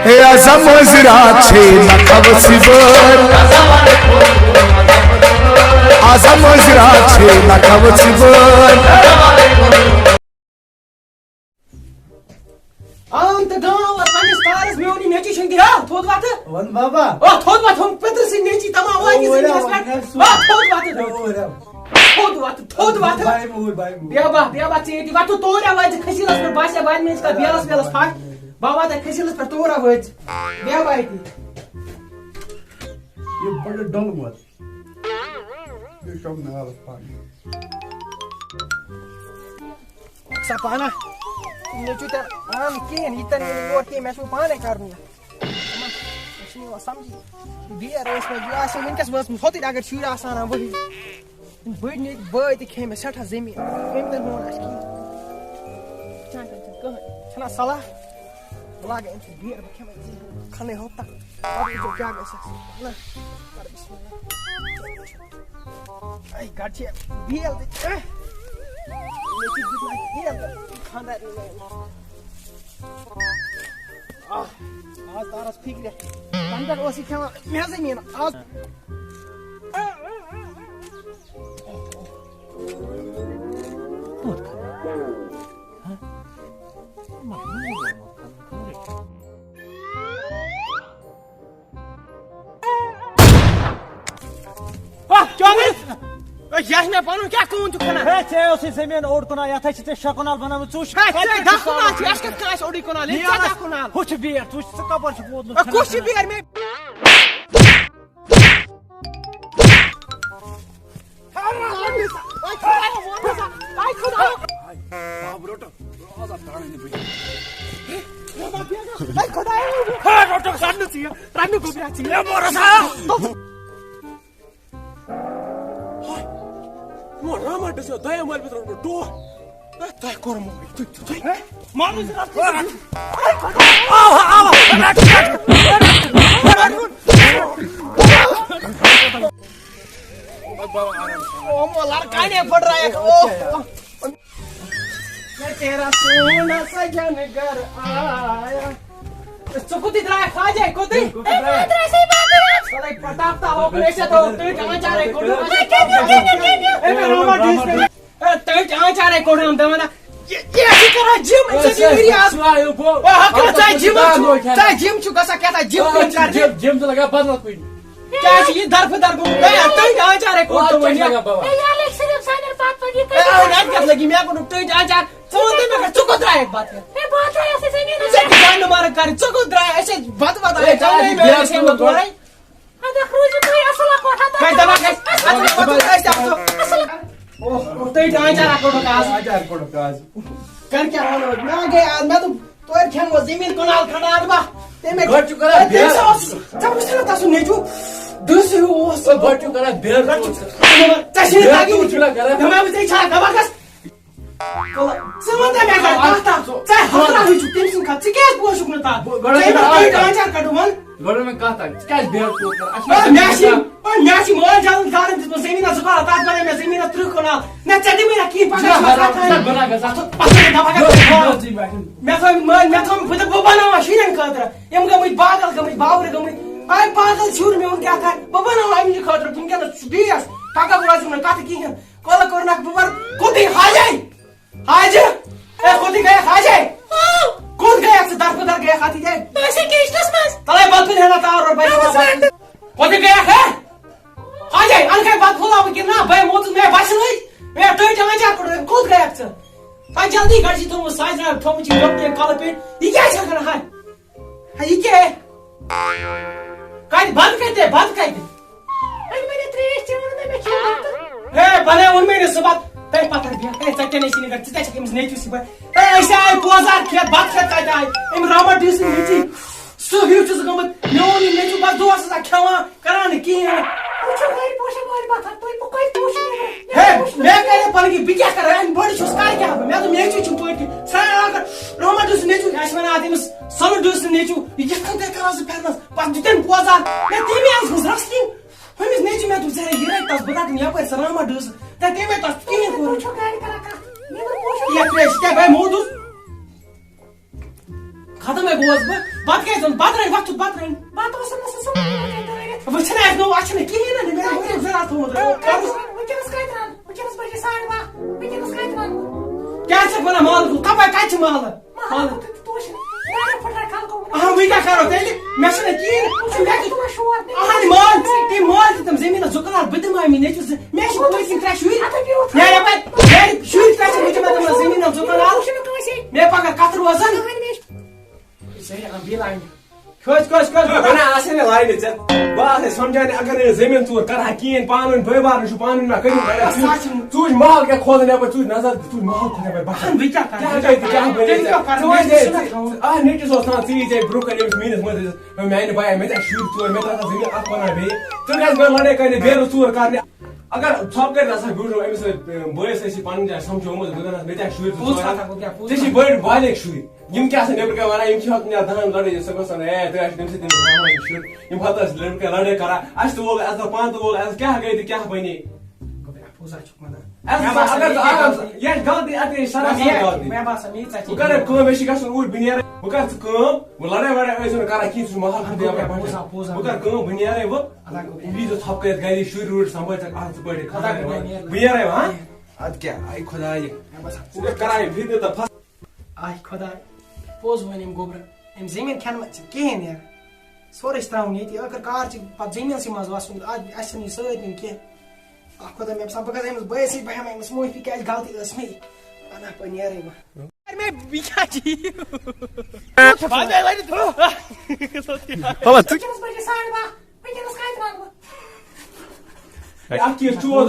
ہے اعظم زراعت چھے لکھو سبر اعظم زراعت چھے لکھو سبر آم تو گاؤں اور پنس کارس میونی نیچی چھن گیا تھود وات ون بابا او تھود وات ہم پتر سی نیچی تمام وای کی زمین اس پہ تھود وات بائی مور بیا با چیٹی وات تو تورا وات کھسیلس پر باسیا وای میں اس کا بیلس پھاٹ بابا تے کھسیلس پر تورا وات بیا بائی تی یہ بڑا ڈنگ مت یہ شام نال پانی سپانا نیچو تے آم کین یہ تن یور کی میں سو پانے کرنی ہے سمجھی بیر اس میں جو آسے من کس وس ہوتی اگر شور آسان وہی بڑ نے بای تے کھے میں سٹھا زمین کم تے ہون اس کی چھنا صلاح لاگے ان بیر کھے میں کھنے ہوتا اب جو کیا گسا نا پر بسم اللہ ای گاچے بیل تے نیچی جتنا بیل کھانا آج تارس فکر بندر اوسی کھانا میں زمین آج یس میں پنن کیا کون تو کھنا ہے تے اسی زمین اوڑ کنا یا تے شکنال بناو چوش ہے تے دکھنا چھ اس کاش اوڑی کنا لے تے دکھنا ہوچ بیر چوش کبر چھ بود کوش بیر میں تیرا سونا سجن گھر آیا چکوتی درائے کھا جائے کوتی پٹاپتا ہو پریشت ہو تیج آنچارے کوڑو تیج آنچارے کوڑو ہم دمانا یہ ایسی کرا جم انسانی میری آس چاہے جم چکا سا کیا تھا جم تو لگا بدلت کوئی کیا یہ درف درگو تیج آنچارے کوڑو لگی میں کو تیج آنچار سوندے میں چکو درائے ایک بات ہے جان مار کر چکو درائے ایسے بات ہے جان میں ایسے مت ورای هذا خروج توي اصلا کوٹھا کہیں دبا اصلا او تیج آنچار کوڑو کاز کر کیا ہونو میں گیا میں تو کھم وہ زمین کنال کھڑا با تے میں گھٹ چکا ہے جب اس نے تاسو نیچو دوسری وہ سب گھٹ چکا ہے بیر گھٹ چکا تشین تاگی میں بھی چھا دبا کس سمندر میں کہتا چاہے ہمارا ہوئی چھو تیم سن کا چکیس بوش اکنا تا تیج آنچار کڑو من گھر میں کہتا کیا بیر کو میاشی مول جان دارن جس زمین زبا تا بنے میں زمین تر کنا نہ چٹی میرا کی پاگا بنا گزا پاسے دبا میں تو پتہ بنا ماشین قدر یم گمت باغل گمت باور گمت آئی پاگل چھور میں ان کیا تھا بنا امی خاطر تم کیا بیس پاگا براز میں کہتا کی کولا کرنا ببر کودی حاجی حاجی اے کودی گیا حاجی کود گیا سے در در گیا خاطی جائے بس کیشلس مس تلے بات نہیں ہے تا اور بھائی کودی گیا ہے حاجی ان کے بات بولا کہ نہ بھائی موت میں بس نہیں میں تو جہاں جا کر کود گیا سے تا جلدی گاڑی تو سائز نہ تھو مجھے لوٹے کال پہ یہ کیا چل رہا ہے یہ کیا ہے کہیں بند کہتے میں نے تریش چون میں کھیل اے بنے ان میں صبح تے پتہ دیا اے چٹے نہیں سینگر چتے چکم نیچو سی اے ایسا اے بازار کھیت بات کھیت کا جائے ام رامر ڈیس نیچی سو ہیو چز گمت میونی نیچو بس دو اسا کھوا کران کی پوچھو گئی پوچھو گئی بات تو کوئی پوچھ ہے میں کہے پن کی بکیا کر ان بڑی چھس کار کیا میں تو نیچو چھو پوٹ سارا اگر رامر ڈیس نیچو اس میں آدم سلو ڈیس نیچو یہ کھتے کراس پھرنس بس دتن بازار میں تیمی اس رستی ہمس نیچو میں تو زرا یہ تاس بتا کہ یاپر سلامہ ڈیس تے میں تو کین کو پوچھو گئی کرا کا یہ پریش کیا بھائی مودوس ختم ہے بوز بت کیٛازِ اوٚن بتہٕ رنہِ وقت بتہٕ رنہِ بَتہٕ اوسُم نہٕ سُہ صُبحن دٲرِتھ. وٕچھنا اَسہِ نوٚو اَتھ چھُنہٕ کِہیٖنۍ نہٕ مےٚ چھُ ضروٗرت تھوٚمُت وٕنکٮ۪نس کَتہِ رَن وٕنکٮ۪نس بَجے 12:30 وٕنکٮ۪نس کَتہِ رَن کیٛاہ چھَکھ وَنان مالہٕ کَپٲرۍ کَتہِ چھِ مالہٕ مالہٕ توش واریاہ پھٕٹراے خلقو وۄنۍ کیٛاہ کَرو تیٚلہِ مےٚ چھُنہٕ کِہیٖنۍ تُلو شور اہن مال تٔمۍ مال تہِ تِم زٔمیٖنَس 2 کنال بہٕ دِمہٕ مےٚ نیٚچوِس مےٚ چھِ پٔتۍ کِنۍ 3 شُرۍ نیرِ یپٲرۍ گرِ شُرۍ 3 چھِ وٕچھ مےٚ تِمن زٔمیٖنَس 2 کنال مےٚ پگاہ کَتھ روزان صحیح بیٚیہِ لاینہِ کھٔژ بنا آسے نا لائن ژےٚ بہٕ آسے سمجھانے اگر نہٕ زٔمیٖن ژوٗر کرہا کِہیٖنۍ پانہٕ ؤنۍ بٲے بارنہِ چھُ پانہٕ ؤنۍ مےٚ کٔرِو ژٕ وٕچھ مال کیٛاہ کھولان یپٲرۍ ژٕ وٕچھ نظر ژٕ وٕچھ مال کھولان یپٲرۍ بَٹھن بہٕ کیٛاہ کیٛاہ کَرٕ گٔے کیٛاہ بنے نیٚچوِس اوس نہٕ ژٕ یی برونٛہہ کَنہِ أمِس میٛٲنِس مٲلِس میٛانہِ بایہِ مےٚ ژےٚ شُرۍ ژور مےٚ ترٛاو زٔمیٖن اکھ وَنان بیٚیہِ ژٕ گژھِ گۄڈٕ لڑٲے کَرنہِ بیرٕ ژوٗر کَرنہِ اگر ژھۄپ کٔرِتھ آسان بیوٗٹھ أمِس سۭتۍ بٲیِس ٲسی پَنٕنۍ جایہِ سَمجھومُت بہٕ دَپَس مےٚ ژےٚ شُرۍ ژےٚ چھِ بٔڑۍ بالِک شُرۍ یِم کیٛاہ آسان نیٚبرٕ کَنۍ وَنان یِم چھِ دَہَن لڑٲے سۄ گژھان تُہۍ آسہِ تَمہِ سۭتۍ شُرۍ یِم پَتہٕ ٲسۍ لڑکہٕ لڑٲے کران اَسہِ تہِ وول اَسہِ پانہٕ تہِ وول اَسہِ کیٛاہ گٔے تہٕ کیٛاہ بنے پوٚزا چھُکھ وَنان یہِ چھِ غلطی اَتھ چھِ سَراسر غلطی مےٚ باسان یہِ ژَتہِ بہٕ کَرٕ کٲم مےٚ چھِ گژھُن اوٗرۍ بہٕ نیرٕ بہٕ کَرٕ ژٕ کٲم وۄنۍ لڑٲے وڑٲے ٲسۍ نہٕ کران کِہیٖنۍ ژٕ چھُکھ مال کھنٛڈ دِوان بہٕ کَرٕ کٲم بہٕ نیرے وۄنۍ بہٕ ییٖزِ ژھۄپ کٔرِتھ گرِ شُرۍ وُرۍ سنٛبھٲلۍ ژٕ اَتھ پٲٹھۍ بہٕ نیرے وۄنۍ اَدٕ کیٛاہ آے خۄداے ژٕ کران یہِ فِتنہٕ تہٕ فَس آے خۄداے پوٚز وۄنۍ یِم گوٚبرٕ أمۍ زٔمیٖن کھٮ۪نہٕ منٛز چھِنہٕ کِہیٖنۍ نیران سورُے چھِ ترٛاوُن ییٚتی ٲخٕر کار چھِ پَتہٕ زٔمیٖنسٕے منٛز وَسُن اَسہِ چھِنہٕ یہِ سۭتۍ نِنۍ کینٛہہ اکھ خۄدا مےٚ باسان بہٕ گژھٕ أمِس بٲیِس سۭتۍ بہٕ ہٮ۪مہٕ أمِس معٲفی کیٛازِ غلطی ٲس مےٚ اَنا بہٕ نیرے وٕنکٮ۪نس بَجے 12:30 وٕنکٮ۪نس کَتہِ رَن بہٕ اَکھ چیٖز چوز